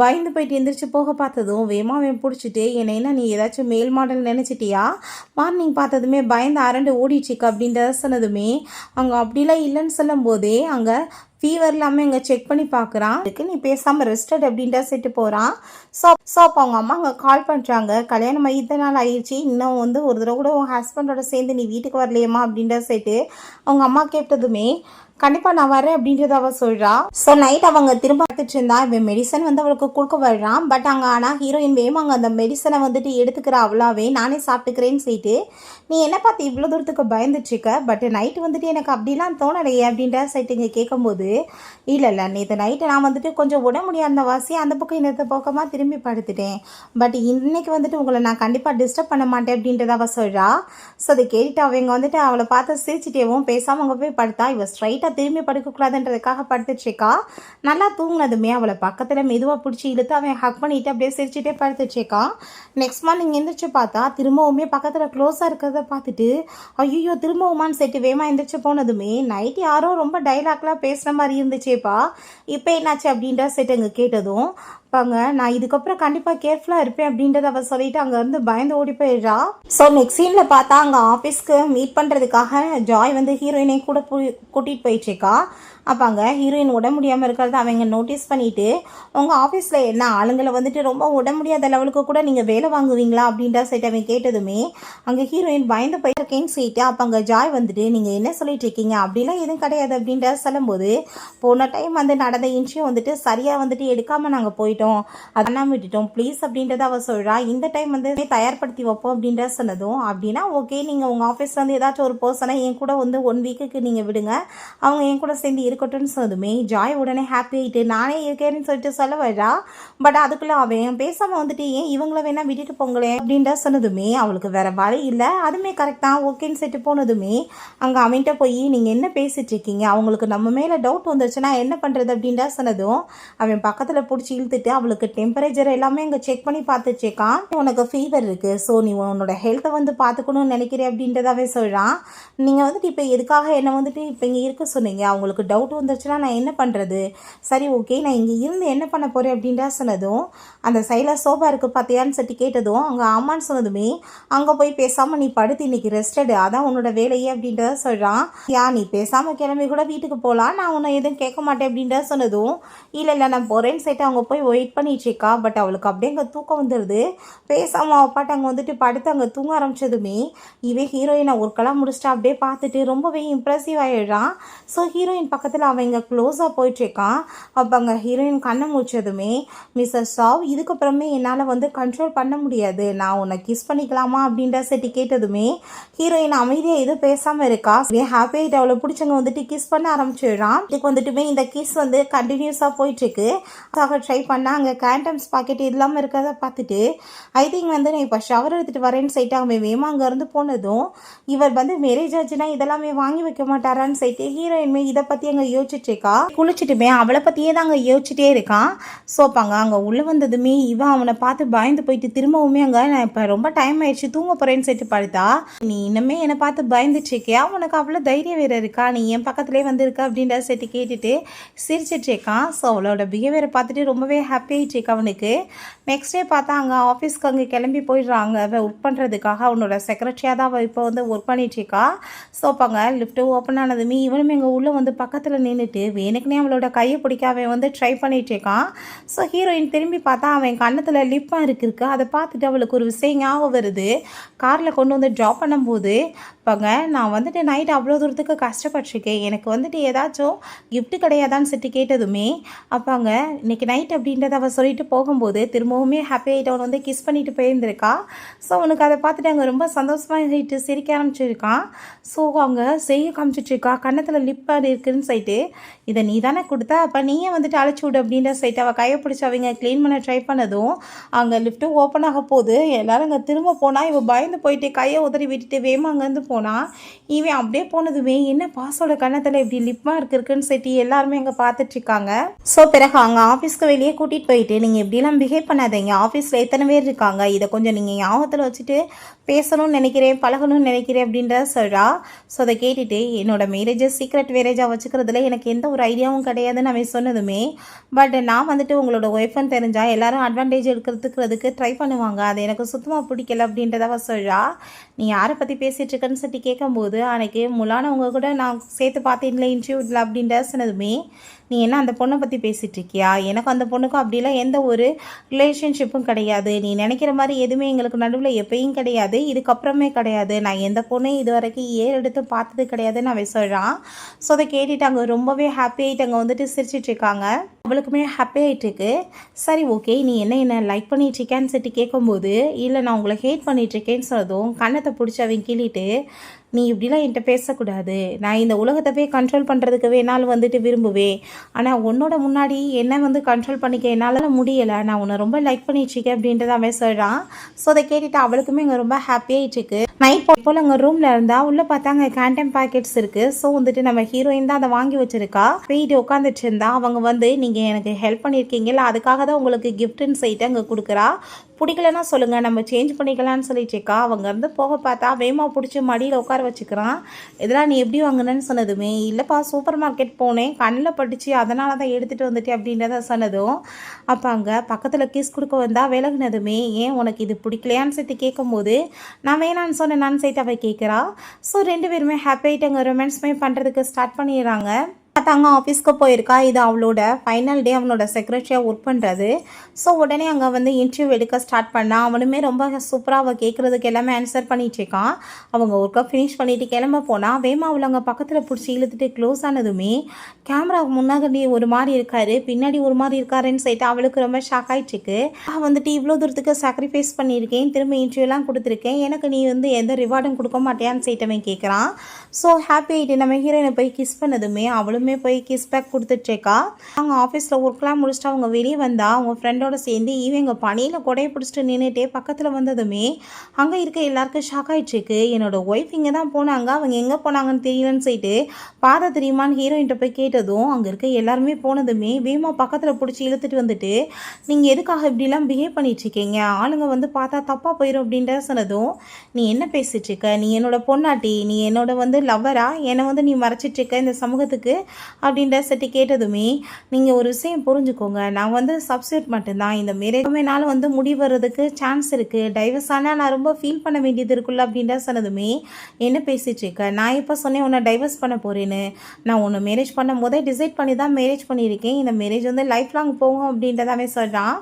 பயந்து போயிட்டு எந்திரிச்சு போக பார்த்ததும் வேமாவன் பிடிச்சிட்டு, என்ன நீ ஏதாச்சும் மேல் மாடல் நினச்சிட்டியா? மார்னிங் பார்த்ததுமே பயந்து அரண்டு ஓடிச்சிக்க அப்படின்றத சொன்னதுமே அவங்க அப்படிலாம் இல்லைன்னு சொல்லும் போதே அங்கே ஃபீவர் இல்லாமல் இங்கே செக் பண்ணி பார்க்குறான். அதுக்கு நீ பேசாமல் ரெஸ்டட் அப்படின்ற செட்டு போகிறான். ஸோ அப்போ அவங்க அம்மா அங்கே கால் பண்ணுறாங்க. கல்யாணம் ஆகி இத்தனை நாள் ஆயிடுச்சு, இன்னும் வந்து ஒரு தடவை கூட உன் ஹஸ்பண்டோட சேர்ந்து நீ வீட்டுக்கு வரலையம்மா அப்படின்ற செட்டு அவங்க அம்மா கேட்டதுமே கண்டிப்பாக நான் வரேன் அப்படின்றத அவள் சொல்கிறா. ஸோ நைட் அவங்க திரும்ப பார்த்துட்டு இருந்தா. இவன் மெடிசன் வந்து அவளுக்கு கொடுக்க வர்றான். பட் அங்கே ஆனால் ஹீரோயின் வேமாங்க அந்த மெடிசனை வந்துட்டு எடுத்துக்கிற அவளாவே நானே சாப்பிட்டுக்கிறேன்னு சொல்லிட்டு, நீ என்ன பார்த்து இவ்வளோ தூரத்துக்கு பயந்துட்டுருக்க? பட் நைட்டு வந்துட்டு எனக்கு அப்படிலாம் தோணலையே அப்படின்ற சைட்டு இங்கே கேட்கும்போது, இல்லை நேற்று நைட்டு நான் வந்துட்டு கொஞ்சம் உட முடியாத வாசி அந்த பக்கம் இந்த பக்கமாக திரும்பி படுத்துட்டேன். பட் இன்னைக்கு வந்துட்டு உங்களை நான் கண்டிப்பாக டிஸ்டர்ப் பண்ண மாட்டேன் அப்படின்றத அவள் சொல்கிறா. ஸோ அதை கேட்டுட்டு அவங்க வந்துட்டு அவளை பார்த்து சிரிச்சிட்டேவும் பேசாமல் அங்கே போய் படுத்தா. இவள் ஸ்ட்ரைட்டாக திரும்பி படுக்கக்கூடாதுன்றதுக்காக படுத்துட்ருக்கா. நல்லா தூங்கினதுமே அவளை பக்கத்தில் மெதுவாக பிடிச்சி இழுத்து அவன் ஹக் பண்ணிட்டு அப்படியே சிரிச்சுட்டே படுத்துட்ருக்கான். நெக்ஸ்ட் மார்னிங் எந்திரிச்சு பார்த்தா திரும்பவுமே பக்கத்தில் க்ளோஸாக இருக்கிறத பார்த்துட்டு ஐயோ திரும்பவுமான்னு செட்டு வேமா எந்திரிச்சு போனதுமே நைட் யாரோ ரொம்ப டைலாக்லாம் பேசுகிற மாதிரி இருந்துச்சேப்பா, இப்போ என்னாச்சு அப்படின்ற செட்டு அங்கே கேட்டதும் நான் இதுக்கப்புறம் கண்டிப்பாக கேர்ஃபுல்லாக இருப்பேன் அப்படின்றத அவள் சொல்லிட்டு அங்கேருந்து பயந்து ஓடி போயிடுறா. ஸோ நெக்ஸ்ட் சீனில் பார்த்தா அங்கே ஆஃபீஸ்க்கு மீட் பண்ணுறதுக்காக ஜாய் வந்து ஹீரோயினை கூட கூட்டிகிட்டு போயிட்டுருக்கா. அப்போ அங்கே ஹீரோயின் உட முடியாமல் இருக்கிறத அவங்க நோட்டீஸ் பண்ணிவிட்டு, உங்கள் ஆஃபீஸில் என்ன ஆளுங்களை வந்துட்டு ரொம்ப உட முடியாத லெவலுக்கு கூட நீங்கள் வேலை வாங்குவீங்களா அப்படின்ற சைட் அவன் கேட்டதுமே அங்கே ஹீரோயின் பயந்து போயிருக்கேன்னு சொல்லிட்டு அப்போ அங்கே ஜாய் வந்துட்டு நீங்கள் என்ன சொல்லிட்டு இருக்கீங்க அப்படிலாம் எதுவும் கிடையாது அப்படின்ற சொல்லும்போது, போன டைம் வந்து நடந்த இன்ஷியம் வந்துட்டு சரியாக வந்துட்டு எடுக்காமல் நாங்கள் போயிட்டோம், அதெல்லாம் விட்டுட்டோம் ப்ளீஸ் அப்படின்றத அவள் சொல்கிறா. இந்த டைம் வந்து தயார்படுத்தி வைப்போம் அப்படின்ற சொன்னதும், அப்படின்னா ஓகே நீங்கள் உங்கள் ஆஃபீஸில் வந்து ஏதாச்சும் ஒரு பர்சனை என் கூட வந்து 1 வீக்குக்கு நீங்கள் விடுங்க, அவங்க என் கூட சேர்ந்து இருக்கட்டும்னு சொன்னதுமே ஜாய் உடனே ஹாப்பி ஆகிட்டு நானே இருக்கேன்னு சொல்லிட்டு சொல்ல வரா. பட் அதுக்குள்ளே அவன் பேசாமல் வந்துட்டு ஏன் இவங்கள வேணா விட்டுட்டு போங்களேன் அப்படின்ற சொன்னதுமே அவளுக்கு வேற வழி இல்லை. அதுவுமே கரெக்ட் தான் ஓகேன்னு சொல்லிட்டு போனதுமே அங்கே அவன்கிட்ட போய் நீங்கள் என்ன பேசிட்டு இருக்கீங்க, அவங்களுக்கு நம்ம மேலே டவுட் வந்துருச்சுன்னா என்ன பண்ணுறது அப்படின்ற சொன்னதும் அவன் பக்கத்தில் பிடிச்சி இழுத்துட்டு அவளுக்கு டெம்பரேச்சர் எல்லாமே இங்கே செக் பண்ணி பார்த்துச்சேக்கான். உனக்கு ஃபீவர் இருக்குது, ஸோ நீ உன்னோட ஹெல்த்தை வந்து பார்த்துக்கணும்னு நினைக்கிறேன் அப்படின்றதாவே சொல்கிறான். நீங்கள் வந்துட்டு இப்போ எதுக்காக என்னை வந்துட்டு இப்போ இங்கே இருக்க சொன்னீங்க, அவங்களுக்கு டவுட் வந்துருச்சுன்னா நான் என்ன பண்ணுறது, சரி ஓகே நான் இங்கே இருந்து என்ன பண்ண போகிறேன் அப்படின்றா சொன்னதும் அந்த சைடில் சோஃபா இருக்குது பார்த்தியான்னு சொல்லி கேட்டதும் அங்கே ஆமான்னு சொன்னதுமே அங்கே போய் பேசாமல் நீ படுத்து இன்னைக்கு ரெஸ்டடு, அதான் உன்னோட வேலையே அப்படின்றத சொல்கிறான். நீ பேசாமல் கிளம்பி கூட வீட்டுக்கு போகலாம், நான் உன்னை எதுவும் கேட்க மாட்டேன் அப்படின்றத சொன்னதும் இல்லை நான் போகிறேன்னு சொல்லிட்டு அவங்க போய் வெயிட் பண்ணிட்டுருக்கா. பட் அவளுக்கு அப்படியே அங்கே தூக்கம் வந்துடுது. பேசாமல் அவள் பாட்டு அங்கே வந்துட்டு படுத்து அங்கே தூங்க ஆரம்பிச்சதுமே இவன் ஹீரோயினை ஒர்க்கெல்லாம் முடிச்சுட்டு அப்படியே பார்த்துட்டு ரொம்பவே இம்ப்ரெசிவ் ஆகிடுறான். ஸோ ஹீரோயின் பக்கத்தில் அவன் இங்கே க்ளோஸாக போயிட்டுருக்கான். அப்போ அங்கே ஹீரோயின் கண்ணை முடிச்சதுமே மிஸ்ஸஸ் சாவ் இதுக்கப்புறமே என்னால் வந்து கண்ட்ரோல் பண்ண முடியாது, நான் உன்னை கிஸ் பண்ணிக்கலாமா அப்படின்ற செட்டி கேட்டதுமே ஹீரோயின் அமைதியாக எதுவும் பேசாமல் இருக்கா. ஹாப்பி ஆகிட்டு அவளை பிடிச்சவங்க வந்துட்டு கிஸ் பண்ண ஆரம்பிச்சிடுறான். இதுக்கு வந்துட்டுமே இந்த கிஸ் வந்து கண்டினியூஸாக போயிட்டுருக்கு. ட்ரை பண்ணா அங்கே கேண்டம்ஸ் பாக்கெட் இல்லாமல் இருக்கிறத பார்த்துட்டு ஐ திங்க் வந்து நான் இப்போ ஷவர் எடுத்துகிட்டு வரேன்னு சொல்லிட்டு அவன் வேமா அங்கேருந்து போனதும் இவர் வந்து மேரேஜ் ஆச்சுன்னா இதெல்லாமே வாங்கி வைக்க மாட்டாரான்னு சொல்லிட்டு ஹீரோயின்மே இதை பற்றி அங்கே யோசிச்சுட்ருக்கா. குளிச்சுட்டுமே அவளை பற்றியே தான் அங்கே யோசிச்சுட்டே இருக்கான். சோப்பாங்க அங்கே உள்ளே வந்ததுமே இவன் அவனை பார்த்து பயந்து போயிட்டு திரும்பவுமே அங்கே நான் இப்போ ரொம்ப டைம் ஆயிடுச்சு தூங்க போகிறேன்னு சொல்லிட்டு படுத்தா. நீ இன்னுமே என்னை பார்த்து பயந்துட்டுருக்கியா, உனக்கு அவ்வளோ தைரியம் வேறு இருக்கா, நீ என் பக்கத்துலேயே வந்திருக்க அப்படின்ற சொல்லிட்டு கேட்டுட்டு சிரிச்சிட்ருக்கான். ஸோ அவளோட பிஹேவியரை பார்த்துட்டு ரொம்பவே ஹாப்பி ஆகிட்டுருக்கு அவனுக்கு. நெக்ஸ்ட் டே பார்த்தா அங்கே ஆஃபீஸ்க்கு அங்கே கிளம்பி போயிடுறாங்க ஒர்க் பண்ணுறதுக்காக. அவனோட செக்ரட்டரியாக தான் அவள் இப்போ வந்து ஒர்க் பண்ணிட்டுருக்கா. ஸோ அப்போங்க லிஃப்ட்டு ஓப்பன் ஆனதுமே இவனும் எங்கள் உள்ளே வந்து பக்கத்தில் நின்றுட்டு வேணுக்குனே அவளோட கையை பிடிக்க அவன் வந்து ட்ரை பண்ணிகிட்ருக்கான். ஸோ ஹீரோயின் திரும்பி பார்த்தா அவன் கன்னத்தில் லிப்பாக இருக்கு. அதை பார்த்துட்டு அவளுக்கு ஒரு விஷயம் ஞாபகம் வருது. காரில் கொண்டு வந்து ட்ராப் பண்ணும்போது இப்போங்க நான் வந்துட்டு நைட் அவ்வளோ தூரத்துக்கு கஷ்டப்பட்டிருக்கேன், எனக்கு வந்துட்டு ஏதாச்சும் கிஃப்ட்டு கிடையாதான்னு சொல்லிட்டு கேட்டதுமே அப்போங்க இன்றைக்கி நைட் அப்படின்றத அவள் சொல்லிட்டு போகும்போது திரும்பவுமே ஹாப்பி ஆகிட்டு அவனை வந்து கிஸ் பண்ணிட்டு போயிருந்திருக்கா. ஸோ அவனுக்கு அதை பார்த்துட்டு அங்கே ரொம்ப சந்தோஷமாகிட்டு சிரிக்க ஆரம்பிச்சிருக்கான். ஸோ அவங்க செய்ய காமிச்சிட்ருக்கா, கன்னத்தில் லிப்பாக இருக்குதுன்னு சொல்லிட்டு இதை நீ தானே கொடுத்தா, அப்போ நீயே வந்துட்டு அழைச்சி விடு அப்படின்ற சைட்டு அவள் கையை பிடிச்சி அவங்க க்ளீன் பண்ண ட்ரை பண்ணதும் அங்கே லிஃப்ட்டு ஓப்பன் ஆக போகுது. எல்லோரும் அங்கே திரும்ப போனால் இவள் பயந்து போயிட்டு கையை உதறி விட்டுட்டு வேமா அங்கேருந்து போனால் இவன் அப்படியே போனதுமே என்ன பாஸோட கன்னத்தில் இப்படி லிப்பாக இருக்குன்னு சொல்லிட்டு எல்லாருமே அங்கே பார்த்துட்ருக்காங்க. ஸோ பிறகு அங்கே ஆஃபீஸ்க்கு வெளியே கூட்டிகிட்டு போயிட்டு நீங்கள் இப்படிலாம் பிஹேவ் பண்ணாதீங்க, ஆஃபீஸில் எத்தனை பேர் இருக்காங்க, இதை கொஞ்சம் நீங்கள் ஞாபகத்தில் வச்சுட்டு பேசணும்னு நினைக்கிறேன், பழகணும்னு நினைக்கிறேன் அப்படின்றத சொல்கிறா. ஸோ அதை கேட்டுட்டு என்னோட மேரேஜை சீக்ரெட் மேரேஜாக வச்சுக்கிறதுல எனக்கு எந்த ஒரு ஐடியாவும் கிடையாதுன்னு அவன் சொன்னதுமே பட் நான் வந்துட்டு உங்களோட ஒய்ஃப்னு தெரிஞ்சால் எல்லாரும் அட்வான்டேஜ் எடுக்கிறதுக்கு ட்ரை பண்ணுவாங்க, அது எனக்கு சுத்தமாக பிடிக்கல அப்படின்றத சொல்கிறா. நீ யாரை பற்றி பேசிகிட்டு இருக்கன்னு சொல்லி கேட்கும்போது அன்றைக்கி முலானவங்க கூட நான் சேர்த்து பார்த்தேன்ல இன்டர்வியூவில் அப்படின்றத சொன்னதுமே நீ என்ன அந்த பொண்ணை பற்றி பேசிகிட்டு இருக்கியா, எனக்கு அந்த பொண்ணுக்கும் அப்படிலாம் எந்த ஒரு ரிலேஷன்ஷிப்பும் கிடையாது, நீ நினைக்கிற மாதிரி எதுவுமே எங்களுக்கு நடுவில் எப்பயும் கிடையாது, இதுக்கப்புறமே கிடையாது, நான் எந்த பொண்ணையும் இது வரைக்கும் எடுத்து பார்த்தது கிடையாதுன்னு அவன் சொல்கிறான். ஸோ அதை கேட்டுட்டு அங்கே ரொம்பவே ஹாப்பி ஆகிட்டு அங்கே வந்துட்டு சிரிச்சிட்ருக்காங்க. அவளுக்குமே ஹாப்பி ஆகிட்டுருக்கு. சரி ஓகே நீ என்ன லைக் பண்ணிகிட்ருக்கேன்னு சொல்லிட்டு கேட்கும்போது இல்லை நான் உங்களை ஹேட் பண்ணிகிட்ருக்கேன்னு சொன்னதும் கண்ணத்தை பிடிச்சி அவன் கிள்ளிட்டு நீ இப்படிலாம் என்கிட்ட பேசக்கூடாது, நான் இந்த உலகத்தை போய் கண்ட்ரோல் பண்ணுறதுக்கு வேணாலும் வந்துட்டு விரும்புவேன், ஆனால் உன்னோட முன்னாடி என்ன வந்து கண்ட்ரோல் பண்ணிக்க என்னால் முடியலை, நான் உன்னை ரொம்ப லைக் பண்ணிட்டுருக்கேன் அப்படின்றத அவன் சொல்கிறான். ஸோ அதை கேட்டுட்டு அவளுக்குமே இங்கே ரொம்ப ஹாப்பியாகிட்டுருக்கு. நைட் போல் அங்கே ரூமில் இருந்தால் உள்ளே பார்த்தா அங்கே கேண்டம் பேக்கெட்ஸ் இருக்குது. ஸோ வந்துட்டு நம்ம ஹீரோயின் தான் அதை வாங்கி வச்சுருக்கா. போயிட்டு உட்காந்துட்டு இருந்தா அவங்க வந்து நீங்கள் எனக்கு ஹெல்ப் பண்ணியிருக்கீங்களா அதுக்காக தான் உங்களுக்கு கிஃப்ட்டுன்னு சொல்லிட்டு அங்கே கொடுக்குறா. பிடிக்கலன்னா சொல்லுங்கள் நம்ம சேஞ்ச் பண்ணிக்கலான்னு சொல்லிட்டுருக்கா. அவங்க வந்து போக பார்த்தா வேமா பிடிச்சி மடியில் உட்கார வச்சுக்கிறான். இதெல்லாம் நீ எப்படி வாங்கினேன்னு சொன்னதுமே இல்லைப்பா சூப்பர் மார்க்கெட் போனேன் கண்ணில் பட்டுச்சு அதனால தான் எடுத்துகிட்டு வந்துட்டு அப்படின்றத சொன்னதும் அப்போ அங்கே பக்கத்தில் கிஸ் கொடுக்க வந்தால் விலகுனதுமே ஏன் உனக்கு இது பிடிக்கலையான்னு சேர்த்து கேட்கும்போது நான் வேணான்னு சொன்னேன்னு சேர்த்து அவள் கேட்குறா. ஸோ ரெண்டு பேருமே ஹாப்பி ஆகிட்டு அங்கே ரொமான்ஸ்மே பண்ணுறதுக்கு ஸ்டார்ட் பண்ணிடுறாங்க. பார்த்தாங்க ஆஃபீஸ்க்கு போயிருக்கா. இது அவளோட ஃபைனல் டே அவனோட செக்ரட்டரியாக ஒர்க் பண்ணுறது. ஸோ உடனே அங்கே வந்து இன்டர்வியூ எடுக்க ஸ்டார்ட் பண்ணால் அவனுமே ரொம்ப சூப்பராக அவள் கேட்குறதுக்கு எல்லாமே ஆன்சர் பண்ணிகிட்ருக்கான். அவங்க ஒர்க்கை ஃபினிஷ் பண்ணிவிட்டு கிளம்ப போனால் வேமா அவள் அங்கே பக்கத்தில் பிடிச்சி இழுத்துட்டு க்ளோஸ் ஆனதுமே கேமராவுக்கு முன்னாடி ஒரு மாதிரி இருக்காரு பின்னாடி ஒரு மாதிரி இருக்காருன்னு சொல்லிட்டு அவளுக்கு ரொம்ப ஷாக் ஆகிட்டுருக்கு. வந்துட்டு இவ்வளோ தூரத்துக்கு சாக்ரிஃபைஸ் பண்ணியிருக்கேன், திரும்ப இன்டர்வியூலாம் கொடுத்துருக்கேன், எனக்கு நீ வந்து எந்த ரிவார்டும் கொடுக்க மாட்டேன்னு சொல்லிட்டு கேட்குறான். ஸோ ஹாப்பி ஆகிட்டு நம்ம ஹீரோயினை போய் கிஸ் பண்ணதுமே அவளுமே போய் கிஸ் பேக் கொடுத்துட்ருக்கா. அவங்க ஆஃபீஸில் ஒர்க்லாம் முடிச்சுட்டு அவங்க வெளியே வந்தால் அவங்க ஃப்ரெண்டோட சேர்ந்து இவங்க பணியில் கொடையை பிடிச்சிட்டு நின்றுட்டே பக்கத்தில் வந்ததுமே அங்கே இருக்க எல்லாருக்கும் ஷாக் ஆகிட்டுருக்கு. என்னோட ஒய்ஃப் இங்கே தான் போனாங்க, அவங்க எங்கே போனாங்கன்னு தெரியலன்னு சொல்லிட்டு பாதை தெரியுமான்னு ஹீரோயின்ட்ட போய் கேட்டதும் அங்கே இருக்க எல்லாருமே போனதுமே வேமா பக்கத்தில் பிடிச்சி இழுத்துட்டு வந்துட்டு நீங்கள் எதுக்காக இப்படிலாம் பிஹேவ் பண்ணிகிட்ருக்கீங்க, ஆளுங்க வந்து பார்த்தா தப்பாக போயிடும் அப்படின்ற சொன்னதும் நீ என்ன பேசிகிட்ருக்க, நீ என்னோட பொண்ணாட்டி, நீ என்னோட வந்து லவ்வரா, என்னை வந்து நீ மறைச்சிட்ருக்க இந்த சமூகத்துக்கு அப்படின்ற சட்டி கேட்டதுமே நீங்கள் ஒரு விஷயம் புரிஞ்சுக்கோங்க, நான் வந்து சப்ஸ்டியூட் மட்டும்தான், இந்த மேரேஜ்னால வந்து முடிவு வர்றதுக்கு சான்ஸ் இருக்குது, டைவர்ஸ் ஆனால் நான் ரொம்ப ஃபீல் பண்ண வேண்டியது இருக்குல்ல அப்படின்ற சொன்னதுமே என்ன பேசிகிட்டு இருக்க, நான் இப்போ சொன்னேன் உன்னை டைவர்ஸ் பண்ண போகிறேன்னு, நான் உன்னை மேரேஜ் பண்ணும் போதே டிசைட் பண்ணி தான் மேரேஜ் பண்ணியிருக்கேன், இந்த மேரேஜ் வந்து லைஃப் லாங் போகும் அப்படின்றதாவே சொல்கிறான்.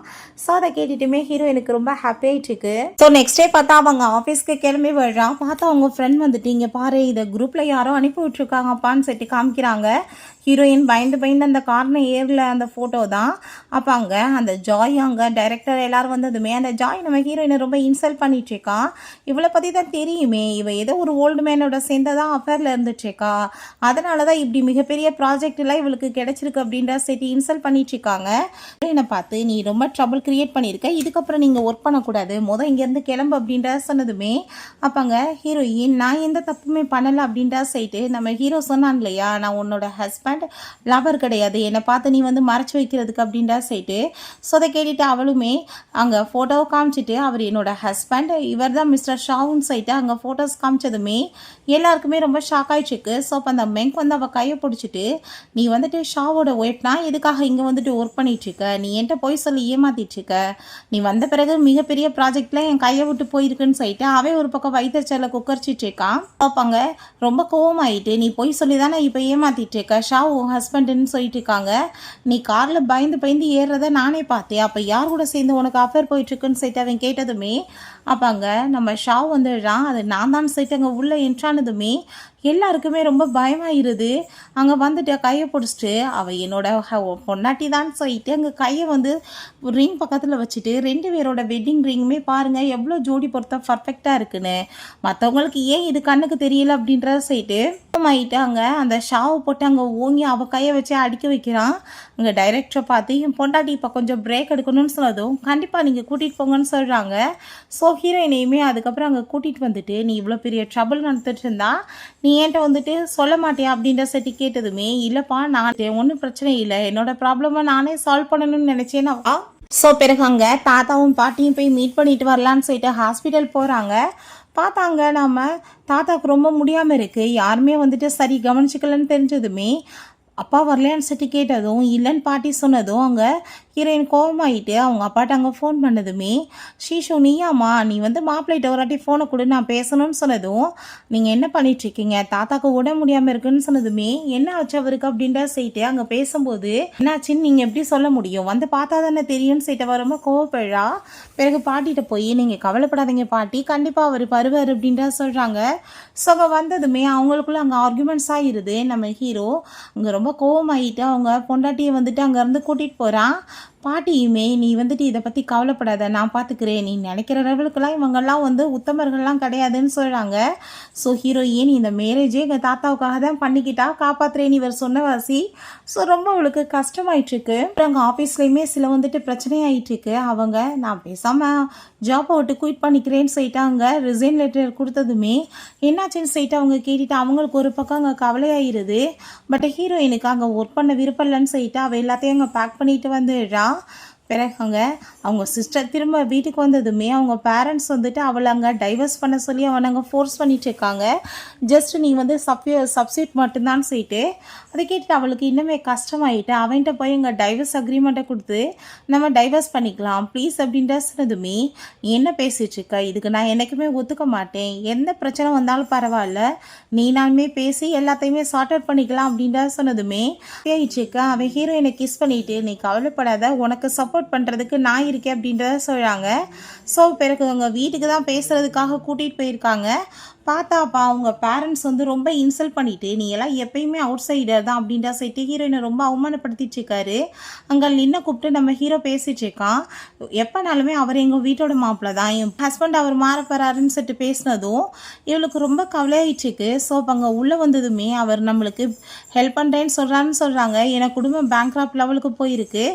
ஸோ அதை கேட்டுட்டுமே ஹீரோ எனக்கு ரொம்ப ஹாப்பி ஆகிட்டுருக்கு. ஸோ நெக்ஸ்ட் டே பார்த்தா அவங்க ஆஃபீஸ்க்கு கிளம்பி விடுறான். பார்த்தா அவங்க ஃப்ரெண்ட் வந்துட்டு இங்கே பாரு இதை குரூப்பில் யாரோ அனுப்பி விட்ருக்காங்கப்பான்னு சொல்லிட்டு காமிக்கிறாங்க. ஹீரோயின் பயந்து பயந்து அந்த கார்னர் ஏரில் அந்த ஃபோட்டோ தான். அப்போ அங்கே அந்த ஜாய் அங்கே டைரக்டர் எல்லோரும் வந்ததுமே அந்த ஜாய் நம்ம ஹீரோயினை ரொம்ப இன்சல்ட் பண்ணிட்டுருக்கா. இவளை பற்றி தான் தெரியுமே, இவள் ஏதோ ஒரு ஓல்டு மேனோட சேர்ந்ததான் அஃபேரில் இருந்துட்டுருக்கா, அதனால தான் இப்படி மிகப்பெரிய ப்ராஜெக்ட்லாம் இவளுக்கு கிடச்சிருக்கு அப்படின்ற சேர்த்து இன்சல்ட் பண்ணிட்டுருக்காங்க. என்னை பார்த்து நீ ரொம்ப ட்ரபிள் க்ரியேட் பண்ணியிருக்க, இதுக்கப்புறம் நீங்கள் ஒர்க் பண்ணக்கூடாது, இங்கேருந்து கிளம்பு அப்படின்ற சொன்னதுமே அப்போங்க ஹீரோயின் நான் எந்த தப்புமே பண்ணலை அப்படின்ற சைட்டு நம்ம ஹீரோ சொன்னான் இல்லையா, நான் உன்னோட ஹஸ்பண்ட் லவர் கிடையாது, என்னை பார்த்து நீ வந்து மறைச்சி வைக்கிறதுக்கு அப்படின்ற சைட்டு. ஸோ அதை கேட்டுட்டு அவளுமே அங்கே ஃபோட்டோவை காமிச்சிட்டு அவர் என்னோட ஹஸ்பண்ட், இவர் தான் மிஸ்டர் ஷாவுன்னு சைட்டு அங்கே ஃபோட்டோஸ் காமிச்சதுமே எல்லாருக்குமே ரொம்ப ஷாக் ஆகிடுச்சிருக்கு. ஸோ அப்போ அந்த மெங்க் வந்து அவள் கையை பிடிச்சிட்டு நீ வந்துட்டு ஷாவோட ஒய்ஃப்னா எதுக்காக இங்கே வந்துட்டு ஒர்க் பண்ணிகிட்ருக்க, நீ என்கிட்ட போய் சொல்லி ஏமாத்திட்டுருக்க, நீ வந்த பிறகு மிகப்பெரிய ப்ராஜெக்டில் என் கையை விட்டு போயிருக்குன்னு சொல்லிட்டு அவன் ஒரு பக்கம் வயிற்றுச்சலில் குக்கரிச்சிட்டு இருக்கான். பார்ப்பாங்க ரொம்ப கோவமாயிட்டு நீ போய் சொல்லி தானே இப்போ ஏமாத்திட்டு இருக்க, ஷா உன் ஹஸ்பண்டுன்னு சொல்லிட்டு இருக்காங்க, நீ காரில் பயந்து பயந்து ஏறுறத நானே பார்த்தேன், அப்போ யார் கூட சேர்ந்து உனக்கு அஃபேர் போயிட்டுருக்குன்னு சொல்லிட்டு அவன் கேட்டதுமே அப்போ அங்கே நம்ம ஷா வந்துடுறான். அது நான் தான் சொல்லிட்டு அங்கே உள்ளே என்ட்ரானதுமே எல்லாருக்குமே ரொம்ப பயமாயிருது. அங்கே வந்துட்டு கையை பிடிச்சிட்டு அவள் என்னோட பொன்னாட்டி தான் சொல்லிட்டு அங்கே கையை வந்து ரிங் பக்கத்தில் வச்சுட்டு 2 பேரோட வெட்டிங் ரிங்குமே பாருங்கள் எவ்வளோ ஜோடி பொறுத்த பர்ஃபெக்டாக இருக்குன்னு, மற்றவங்களுக்கு ஏன் இது கண்ணுக்கு தெரியல அப்படின்றத சொல்லிட்டு ஆகிட்டு அங்கே அந்த ஷாவை போட்டு அங்கே ஓங்கி அவள் கையை வச்சு அடிக்க வைக்கிறான். அங்கே டைரக்டரை பார்த்து என் பொண்டாட்டி இப்போ கொஞ்சம் பிரேக் எடுக்கணும்னு சொன்னதும் கண்டிப்பாக நீங்கள் கூட்டிகிட்டு போங்கன்னு சொல்கிறாங்க. ஸோ ஹீரோயினையுமே அதுக்கப்புறம் அங்கே கூட்டிகிட்டு வந்துட்டு நீ இவ்வளோ பெரிய ட்ரபிள் நடந்துட்டு இருந்தா நீ என்கிட்ட வந்துட்டு சொல்ல மாட்டியா அப்படின்ற சட்டி கேட்டதுமே இல்லைப்பா நான் ஒன்றும் பிரச்சனை இல்லை, என்னோட ப்ராப்ளமை நானே சால்வ் பண்ணணும்னு நினச்சேன்னா. ஸோ பிறகு அங்கே தாத்தாவும் பாட்டியும் போய் மீட் பண்ணிட்டு வரலான்னு சொல்லிட்டு ஹாஸ்பிட்டல் போகிறாங்க. பார்த்தாங்க நம்ம தாத்தாவுக்கு ரொம்ப முடியாமல் இருக்குது, யாருமே வந்துட்டு சரி கவனிச்சிக்கலன்னு தெரிஞ்சதுமே அப்பா வரலையான்னு சொல்லி கேட்டதும் இல்லைன்னு பாட்டி சொன்னதும் அங்கே ஹீரோயின் கோவமாயிட்டு அவங்க அப்பாட்ட அங்கே ஃபோன் பண்ணதுமே ஷீஷு நீயாம்மா நீ வந்து மாப்பிள்ளைகிட்ட ஒரு வாட்டி ஃபோனை கொடு நான் பேசணும்னு சொன்னதும் நீங்கள் என்ன பண்ணிகிட்ருக்கீங்க, தாத்தாக்கு உடம்பு முடியாமல் இருக்குன்னு சொன்னதுமே என்ன ஆச்சு அவருக்கு அப்படின்ற செய்யிட்டு அங்கே பேசும்போது என்னாச்சுன்னு நீங்கள் எப்படி சொல்ல முடியும், வந்து பார்த்தா தானே தெரியும்னு செய்யிட்டு அவ ரொம்ப கோவப்பழா. பிறகு பாட்டிகிட்ட போய் நீங்கள் கவலைப்படாதீங்க பாட்டி கண்டிப்பாக அவர் வருவார் அப்படின்ற சொல்கிறாங்க. ஸோ அங்கே வந்ததுமே அவங்களுக்குள்ள அங்கே ஆர்குமெண்ட்ஸ் ஆகிடுது. நம்ம ஹீரோ அங்கே ரொம்ப கோவமாயிட்டு அவங்க பொண்டாட்டியை வந்துட்டு அங்கேருந்து கூட்டிகிட்டு போகிறான். பாட்டியுமே நீ வந்துட்டு இதை பற்றி கவலைப்படாத நான் பார்த்துக்கிறேன், நீ நினைக்கிற லெவலுக்கெல்லாம் இவங்கெல்லாம் வந்து உத்தமர்கள்லாம் கிடையாதுன்னு சொல்கிறாங்க. ஸோ ஹீரோயின் இந்த மேரேஜே எங்கள் தாத்தாவுக்காக தான் பண்ணிக்கிட்டா காப்பாற்றுறேன்னு இவர் சொன்ன வாசி. ஸோ ரொம்ப அவளுக்கு கஷ்டமாயிட்டுருக்கு. அங்கே ஆஃபீஸ்லேயுமே சில வந்துட்டு பிரச்சனையாயிட்டுருக்கு. அவங்க நான் பேசாமல் ஜாப்பை விட்டு குயிட் பண்ணிக்கிறேன்னு சொல்லிட்டு அங்கே ரிசைன் லெட்டர் கொடுத்ததுமே என்னாச்சுன்னு சொல்லிட்டு அவங்க கேட்டுட்டு அவங்களுக்கு ஒரு பக்கம் அங்கே கவலையாயிருது. பட் ஹீரோயினுக்கு அங்கே ஒர்க் பண்ண விருப்பம் இல்லைன்னு சொல்லிட்டு அவள் எல்லாத்தையும் அங்கே பேக் பண்ணிட்டு வந்துடுறா. பிறகு அங்கே அவங்க சிஸ்டர் திரும்ப வீட்டுக்கு வந்ததுமே அவங்க பேரண்ட்ஸ் வந்துட்டு அவளை அங்கே டைவர்ஸ் பண்ண சொல்லி அவனை அங்கே ஃபோர்ஸ் பண்ணிட்டு இருக்காங்க. ஜஸ்ட் நீ வந்து சப்ஸ்டியூட் மட்டும்தான் சொல்லிட்டு அதை கேட்டுட்டு அவளுக்கு இன்னுமே கஷ்டமாயிட்டு அவன்கிட்ட போய் அங்கே டைவர்ஸ் அக்ரிமெண்ட்டை கொடுத்து நம்ம டைவர்ஸ் பண்ணிக்கலாம் ப்ளீஸ் அப்படின்ற சொன்னதுமே நீ என்ன பேசிகிட்ருக்க, இதுக்கு நான் என்றைக்குமே ஒத்துக்க மாட்டேன், எந்த பிரச்சனை வந்தாலும் பரவாயில்ல நீ நானுமே பேசி எல்லாத்தையுமே சார்ட் அவுட் பண்ணிக்கலாம் அப்படின்ற சொன்னதுமே பேயிட்டுருக்க அவன் ஹீரோயினை கிஸ் பண்ணிட்டு நீ கவலைப்படாத உனக்கு சப்போர்ட் பண்ணுறதுக்கு நான் இருக்கேன் அப்படின்றத சொல்கிறாங்க. ஸோ பிறகு அவங்க வீட்டுக்கு தான் பேசுகிறதுக்காக கூட்டிகிட்டு போயிருக்காங்க. பார்த்தாப்பா அவங்க பேரண்ட்ஸ் வந்து ரொம்ப இன்சல்ட் பண்ணிவிட்டு நீ எல்லாம் எப்பயுமே அவுட் சைடர் தான் அப்படின்ற சைட்டு ஹீரோயினை ரொம்ப அவமானப்படுத்திட்டு இருக்காரு. அங்கே நின்று கூப்பிட்டு நம்ம ஹீரோ பேசிகிட்டு இருக்கான். எப்போனாலுமே அவர் எங்கள் வீட்டோட மாப்பிள்ளை தான், என் ஹஸ்பண்ட் அவர் மாற போகிறாருன்னு சொல்லிட்டு பேசினதும் இவளுக்கு ரொம்ப கவலையாயிட்டுருக்கு. ஸோ அப்போ அங்கே உள்ளே வந்ததுமே அவர் நம்மளுக்கு ஹெல்ப் பண்ணுறேன்னு சொல்கிறாங்க. எனக்கு குடும்பம் பேங்க்ராப்ட் லெவலுக்கு போயிருக்கு.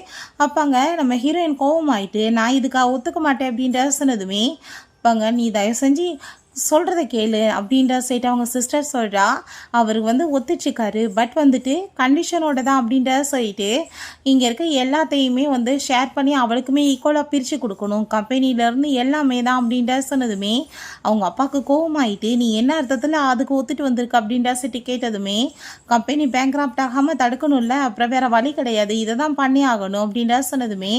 அப்பாங்க நம்ம ஹீரோயின் கோவமாயிட்டு நான் இதுக்காக ஒத்துக்க மாட்டேன் அப்படின்ற சொன்னதுமே அப்பாங்க நீ தயவு செஞ்சு சொல்கிறத கேளு அப்படின்ற சைட்டு அவங்க சிஸ்டர் சொல்கிறா. அவர் வந்து ஒத்துச்சிக்காரு பட் வந்துட்டு கண்டிஷனோட தான் அப்படின்ற சொல்லிட்டு இங்கே இருக்க எல்லாத்தையுமே வந்து ஷேர் பண்ணி அவளுக்குமே ஈக்குவலாக பிரித்து கொடுக்கணும், கம்பெனிலேருந்து எல்லாமே தான் அப்படின்ற சொன்னதுமே அவங்க அப்பாவுக்கு கோவமாயிட்டு நீ என்ன அர்த்தத்தில் அதுக்கு ஒத்துட்டு வந்திருக்கு அப்படின்ற சைட்டு கேட்டதுமே கம்பெனி பேங்க்ராப்ட் ஆகாமல் தடுக்கணும்ல, அப்புறம் வேறு வழி கிடையாது, இதை தான் பண்ணி ஆகணும் அப்படின்ற சொன்னதுமே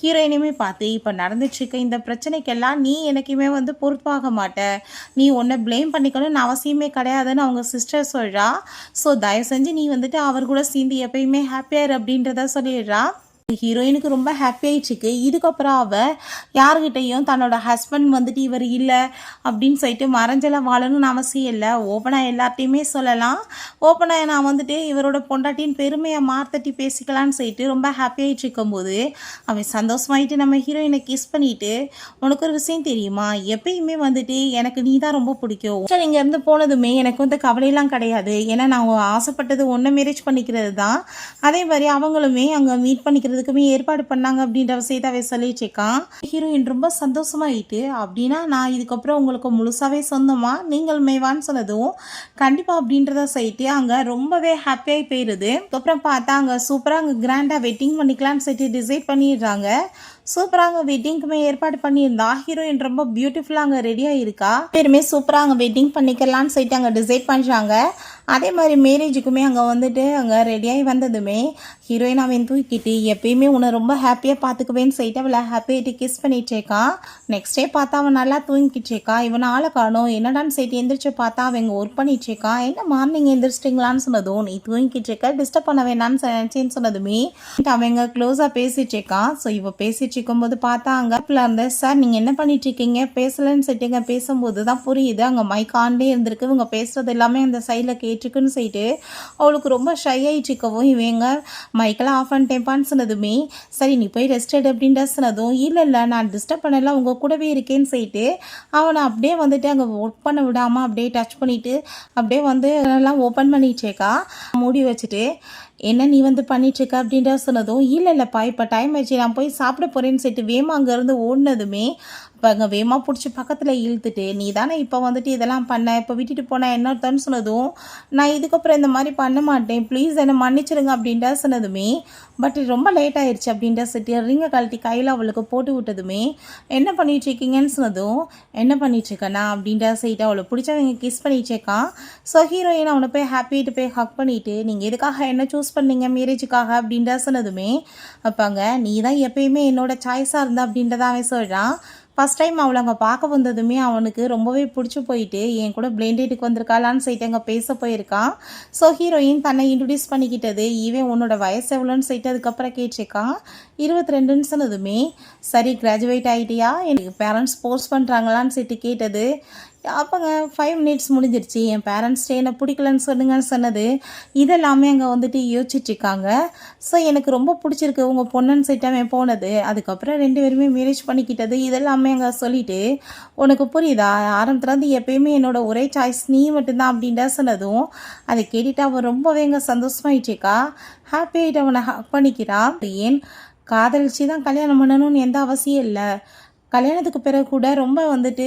ஹீரோயினுமே பார்த்து இப்போ நடந்துட்டுருக்க இந்த பிரச்சனைக்கெல்லாம் நீ எனக்குமே வந்து பொறுப்பாக மாட்டேன், நீ உன்னை ப்ளேம் பண்ணிக்கணும்னு அவசியமே கிடையாதுன்னு அவங்க சிஸ்டர் சொல்கிறா. ஸோ தயவு செஞ்சு நீ வந்துட்டு அவர் கூட சேர்ந்து எப்பயுமே ஹாப்பியார் அப்படின்றத சொல்லிடுறா. ஹீரோயினுக்கு ரொம்ப ஹாப்பி ஆயிடுச்சுக்கு. இதுக்கப்புறம் அவள் யாருக்கிட்டையும் தன்னோட ஹஸ்பண்ட் வந்துட்டு இவர் இல்லை அப்படின்னு சொல்லிட்டு மறைஞ்செல்லாம் வாழணும்னு அவசியம் இல்லை. ஓப்பனாக எல்லார்ட்டையுமே சொல்லலாம். ஓப்பனாக நான் வந்துட்டு இவரோட பொண்டாட்டின்னு பெருமையை மார்த்தட்டி பேசிக்கலான்னு சொல்லிட்டு ரொம்ப ஹாப்பி ஆகிட்டு இருக்கும்போது அவன் சந்தோஷமாயிட்டு நம்ம ஹீரோயினை கிஸ் பண்ணிட்டு, உனக்கு ஒரு விஷயம் தெரியுமா, எப்பயுமே வந்துட்டு எனக்கு நீ தான் ரொம்ப பிடிக்கும். சரி, இங்கேருந்து போனதுமே எனக்கு வந்து கவலையெல்லாம் கிடையாது. ஏன்னா நான் ஆசைப்பட்டது ஒன்றை மேரேஜ் பண்ணிக்கிறது தான். அதே மாதிரி அவங்களுமே அங்கே மீட் பண்ணிக்கிறதுக்குமே ஏற்பாடு பண்ணாங்க அப்படின்ற விஷயத்தை அவ சொல்லிச்சிருக்கான். ஹீரோயின் ரொம்ப சந்தோஷமாயிட்டு, அப்படின்னா நான் இதுக்கப்புறம் உங்களுக்கு முழுசாவே சொந்தமா நீங்கள் மேவான்னு சொன்னதும் கண்டிப்பா அப்படின்றத சொல்லிட்டு அங்கே ரொம்பவே ஹாப்பியாகி போயிடுது. அதுக்கப்புறம் பார்த்தா அங்கே சூப்பராக அங்கே கிராண்டாக வெட்டிங் பண்ணிக்கலான்னு சொல்லிட்டு டிசைட் பண்ணிடுறாங்க. சூப்பராக அங்கே வெட்டிங்க்குமே ஏற்பாடு பண்ணியிருந்தா. ஹீரோயின் ரொம்ப பியூட்டிஃபுல்லாக அங்கே ரெடியாக இருக்கா. பேருமே சூப்பராக அங்கே வெட்டிங் பண்ணிக்கலான்னு சொல்லிட்டு அங்கே டிசைட் பண்ணுறாங்க. அதே மாதிரி மேரேஜுக்குமே அங்கே வந்துட்டு அங்கே ரெடியாகி வந்ததுமே ஹீரோயின் அவன் தூக்கிட்டு எப்பயுமே உன்னை ரொம்ப ஹாப்பியாக பார்த்துக்குவேன்னு சொல்லிட்டு அவளை ஹாப்பியாகிட்டு கிஸ் பண்ணிகிட்ருக்கான். நெக்ஸ்ட் டே பார்த்தா அவன் நல்லா தூங்கிட்டுருக்கான். இவன் ஆளை காணும் என்னடான்னு சொல்லிட்டு எந்திரிச்சு பார்த்தா அவங்க ஒர்க் பண்ணிட்டுருக்கான். என்ன மார்னிங் எந்திரிச்சிட்டிங்களான்னு சொன்னதும் நீ தூங்கிட்டு இருக்க, டிஸ்டர்ப் பண்ண வேணான்னு நினச்சேன்னு சொன்னதுமே அவங்க க்ளோஸாக பேசிட்டு இருக்கான். ஸோ இவ பேசிட்டு இருக்கும்போது பார்த்தா அங்கே இருந்த சார் நீங்கள் என்ன பண்ணிட்டு இருக்கீங்க பேசலன்னு சொல்லிட்டுங்க பேசும்போது தான் புரியுது அங்கே மைக் ஆண்டே இருந்திருக்கு. இவங்க பேசுறது எல்லாமே அந்த சைடில் கேட்டுக்குன்னு சொல்லிட்டு அவளுக்கு ரொம்ப ஷை ஆகிட்டு இருக்கவும் இவங்க மைக்கெல்லாம் ஆஃப் பண்ணிட்டேன்ப்பான்னு சொன்னதுமே சரி நீ போய் ரெஸ்ட் எடு அப்படின்ற சொன்னதும் இல்லை நான் டிஸ்டர்ப் பண்ணலாம் உங்கள் கூடவே இருக்கேன்னு சொல்லிட்டு அவனை அப்படியே வந்துட்டு அங்கே ஒர்க் பண்ண விடாமல் அப்படியே டச் பண்ணிவிட்டு அப்படியே வந்து எல்லாம் ஓப்பன் பண்ணிட்டேக்கா மூடி வச்சுட்டு என்ன நீ வந்து பண்ணிட்டுருக்க அப்படின்ற சொன்னதும் இல்லைப்பா இப்போ டைம் ஆச்சு நான் போய் சாப்பிட போகிறேன்னு சொல்லிட்டு வேமா அங்கேருந்து ஓடினதுமே இப்போ அங்கே வேமா பிடிச்சி பக்கத்தில் இழுத்துட்டு நீ தானே இப்போ வந்துட்டு இதெல்லாம் பண்ண இப்போ விட்டுட்டு போனேன் என்ன அர்த்தம்னு சொன்னதும் நான் இதுக்கப்புறம் இந்த மாதிரி பண்ண மாட்டேன் ப்ளீஸ் என்னை மன்னிச்சிடுங்க அப்படின்ற சொன்னதுமே பட் ரொம்ப லேட் ஆயிடுச்சு அப்படின்ற சொல்லிட்டு ரிங்கை கழட்டி கையில் அவளுக்கு போட்டு விட்டதுமே என்ன பண்ணிட்டுருக்கீங்கன்னு சொன்னதும் என்ன பண்ணிட்டுருக்கேண்ணா அப்படின்ற சொல்லிட்டு அவளை பிடிச்சவங்க கிஸ் பண்ணிட்டுருக்கான். ஸோ ஹீரோயின் அவனை போய் ஹாப்பிட்டு போய் ஹக் பண்ணிவிட்டு நீங்கள் எதுக்காக என்ன சூஸ் பண்ணீங்க மேரேஜுக்காக அப்படின்ற சொன்னதுமே அப்பாங்க நீ தான் எப்பயுமே என்னோட சாய்ஸாக இருந்தா அப்படின்றத அவன் சொல்கிறான். ஃபஸ்ட் டைம் அவளை அங்கே பார்க்க வந்ததுமே அவனுக்கு ரொம்பவே பிடிச்சி போயிட்டு என் கூட பிளைண்ட் டேட்டுக்கு வந்திருக்காளான்னு சொல்லிட்டு அங்கே பேச போயிருக்கான். ஸோ ஹீரோயின் தன்னை இன்ட்ரடியூஸ் பண்ணிக்கிட்டது இவன் உன்னோட வயசு எவ்வளோன்னு சொல்லிட்டு அதுக்கப்புறம் கேட்டிருக்கான். 22ன்னு சொன்னதுமே சரி கிராஜுவேட் ஆகிட்டியா எனக்கு பேரண்ட்ஸ் ஃபோர்ஸ் பண்ணுறாங்களான்னு சொல்லிட்டு கேட்டது. அப்போங்க 5 மினிட்ஸ் முடிஞ்சிருச்சு என் பேரண்ட்ஸ்டே என்ன பிடிக்கலன்னு சொல்லுங்கன்னு சொன்னது இதெல்லாமே அங்கே வந்துட்டு யோசிச்சுட்ருக்காங்க. ஸோ எனக்கு ரொம்ப பிடிச்சிருக்கு உங்கள் பொண்ணுன்னு சொல்லிட்டு போனது. அதுக்கப்புறம் 2 பேருமே மேரேஜ் பண்ணிக்கிட்டது இதெல்லாமே அங்கே சொல்லிவிட்டு உனக்கு புரியுதா ஆரம்பத்துலேருந்து எப்பயுமே என்னோட ஒரே சாய்ஸ் நீ மட்டும்தான் அப்படின்ட்டு சொன்னதும் அதை கேட்டுட்டு அவன் ரொம்பவே அங்கே சந்தோஷமாயிட்டுருக்கா. ஹாப்பி ஆகிட்டு அவனை ஹக் பண்ணிக்கிறான். ஏன் காதலிச்சு தான் கல்யாணம் பண்ணணும்னு எந்த அவசியம் இல்லை. கல்யாணத்துக்கு பிறகு கூட ரொம்ப வந்துட்டு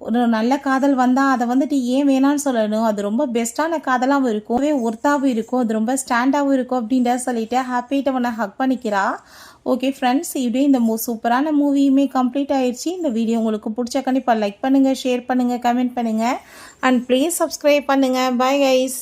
ஒரு நல்ல காதல் வந்தால் அதை வந்துட்டு ஏன் வேணான்னு சொல்லணும். அது ரொம்ப பெஸ்ட்டான காதலாகவும் இருக்கும் ஒர்த்தாகவும் இருக்கும் அது ரொம்ப ஸ்டாண்டாகவும் இருக்கும் அப்படின்ற சொல்லிட்டு ஹாப்பிட்டு அவனை ஹக் பண்ணிக்கிறா. ஓகே ஃப்ரெண்ட்ஸ் இப்படியே இந்த சூப்பரான மூவியுமே கம்ப்ளீட் ஆயிடுச்சு. இந்த வீடியோ உங்களுக்கு பிடிச்ச கண்டிப்பாக லைக் பண்ணுங்கள் ஷேர் பண்ணுங்கள் கமெண்ட் பண்ணுங்கள் அண்ட் ப்ளீஸ் சப்ஸ்கிரைப் பண்ணுங்கள். Bye guys.